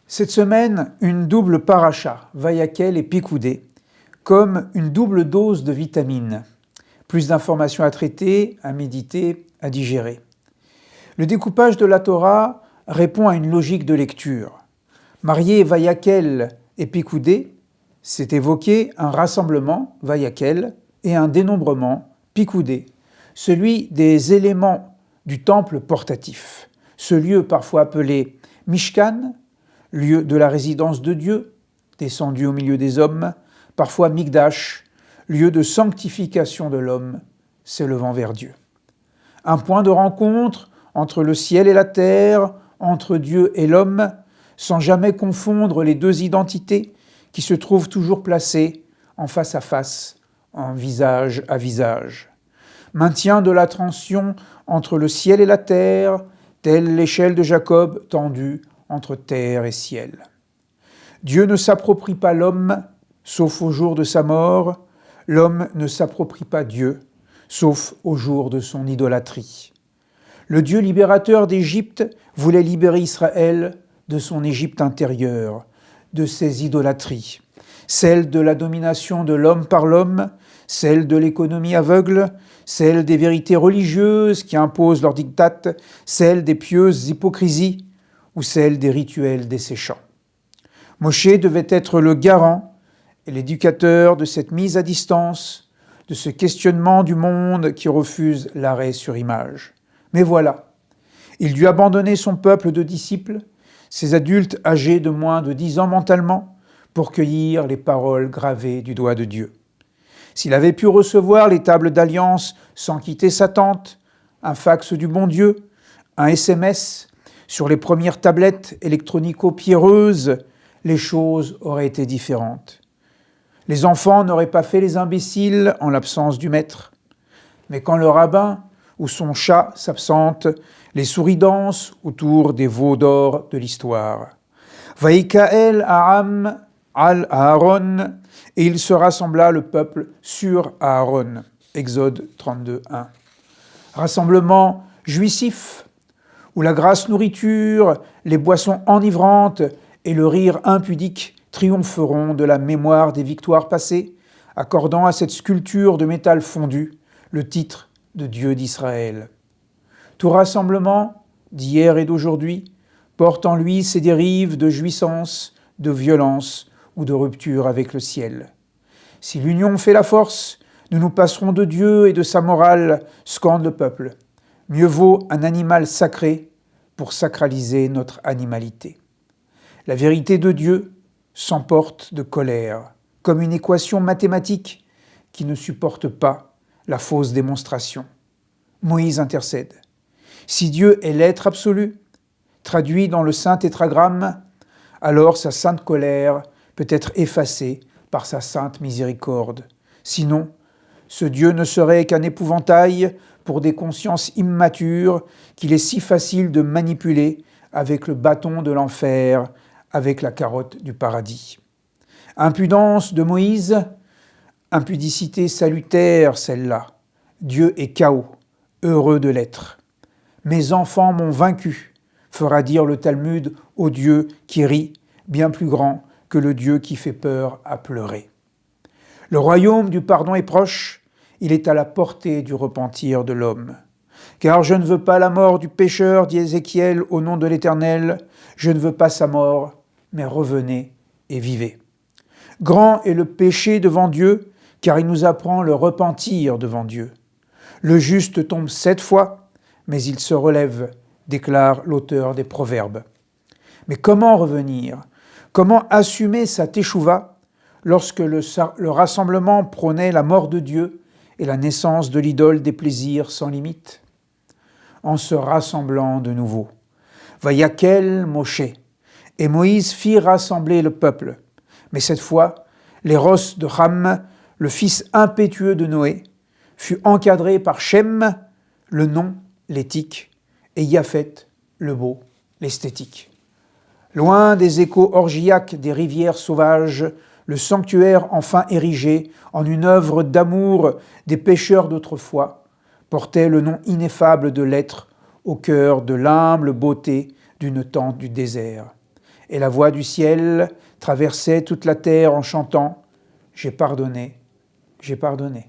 Cette semaine, une double paracha, Vayakel et Pikoudé, comme une double dose de vitamines. Plus d'informations à traiter, à méditer, à digérer. Le découpage de la Torah répond à une logique de lecture. Marier Vayakel et Pikoudé, c'est évoquer un rassemblement, Vayakel, et un dénombrement, Pikoudé, celui des éléments du temple portatif. Ce lieu parfois appelé Mishkan, lieu de la résidence de Dieu, descendu au milieu des hommes, parfois Mikdash, lieu de sanctification de l'homme, s'élevant vers Dieu. Un point de rencontre entre le ciel et la terre, entre Dieu et l'homme, sans jamais confondre les deux identités qui se trouvent toujours placées en face à face, en visage à visage. Maintien de la tension entre le ciel et la terre, telle l'échelle de Jacob tendue entre terre et ciel. Dieu ne s'approprie pas l'homme, sauf au jour de sa mort. L'homme ne s'approprie pas Dieu, sauf au jour de son idolâtrie. Le Dieu libérateur d'Égypte voulait libérer Israël de son Égypte intérieure, de ses idolâtries, celle de la domination de l'homme par l'homme, celle de l'économie aveugle, celle des vérités religieuses qui imposent leur diktat, celle des pieuses hypocrisies, ou celle des rituels desséchants. Moshe devait être le garant et l'éducateur de cette mise à distance, de ce questionnement du monde qui refuse l'arrêt sur image. Mais voilà, il dut abandonner son peuple de disciples, ces adultes âgés de moins de 10 ans mentalement, pour cueillir les paroles gravées du doigt de Dieu. S'il avait pu recevoir les tables d'alliance sans quitter sa tente, un fax du bon Dieu, un SMS, sur les premières tablettes électronico-pierreuses, les choses auraient été différentes. Les enfants n'auraient pas fait les imbéciles en l'absence du maître. Mais quand le rabbin ou son chat s'absente, les souris dansent autour des veaux d'or de l'histoire. Vaïkaël Aram al Aaron, et il se rassembla le peuple sur Aaron. Exode 32, 1. Rassemblement jouissif, où la grasse nourriture, les boissons enivrantes et le rire impudique triompheront de la mémoire des victoires passées, accordant à cette sculpture de métal fondu le titre de Dieu d'Israël. Tout rassemblement, d'hier et d'aujourd'hui, porte en lui ses dérives de jouissance, de violence ou de rupture avec le ciel. Si l'union fait la force, nous nous passerons de Dieu et de sa morale, scande le peuple. Mieux vaut un animal sacré pour sacraliser notre animalité. La vérité de Dieu s'emporte de colère, comme une équation mathématique qui ne supporte pas la fausse démonstration. Moïse intercède. Si Dieu est l'être absolu, traduit dans le saint tétragramme, alors sa sainte colère peut être effacée par sa sainte miséricorde. Sinon, ce Dieu ne serait qu'un épouvantail pour des consciences immatures qu'il est si facile de manipuler avec le bâton de l'enfer, avec la carotte du paradis. Impudence de Moïse, impudicité salutaire celle-là. Dieu est chaos, heureux de l'être. Mes enfants m'ont vaincu, fera dire le Talmud au Dieu qui rit, bien plus grand que le Dieu qui fait peur à pleurer. Le royaume du pardon est proche, il est à la portée du repentir de l'homme. Car je ne veux pas la mort du pécheur, dit Ézéchiel, au nom de l'Éternel, je ne veux pas sa mort, mais revenez et vivez. Grand est le péché devant Dieu, car il nous apprend le repentir devant Dieu. Le juste tombe 7 fois, mais il se relève, déclare l'auteur des Proverbes. Mais comment revenir ? Comment assumer sa teshuva lorsque le rassemblement prônait la mort de Dieu et la naissance de l'idole des plaisirs sans limite ? En se rassemblant de nouveau. Vayakel Moshe. Et Moïse fit rassembler le peuple. Mais cette fois, l'éros de Ham, le fils impétueux de Noé, fut encadré par Shem, le nom, l'éthique, et Yaphet, le beau, l'esthétique. Loin des échos orgiaques des rivières sauvages, le sanctuaire enfin érigé en une œuvre d'amour des pécheurs d'autrefois, portait le nom ineffable de l'être au cœur de l'humble beauté d'une tente du désert. Et la voix du ciel traversait toute la terre en chantant « J'ai pardonné, j'ai pardonné ».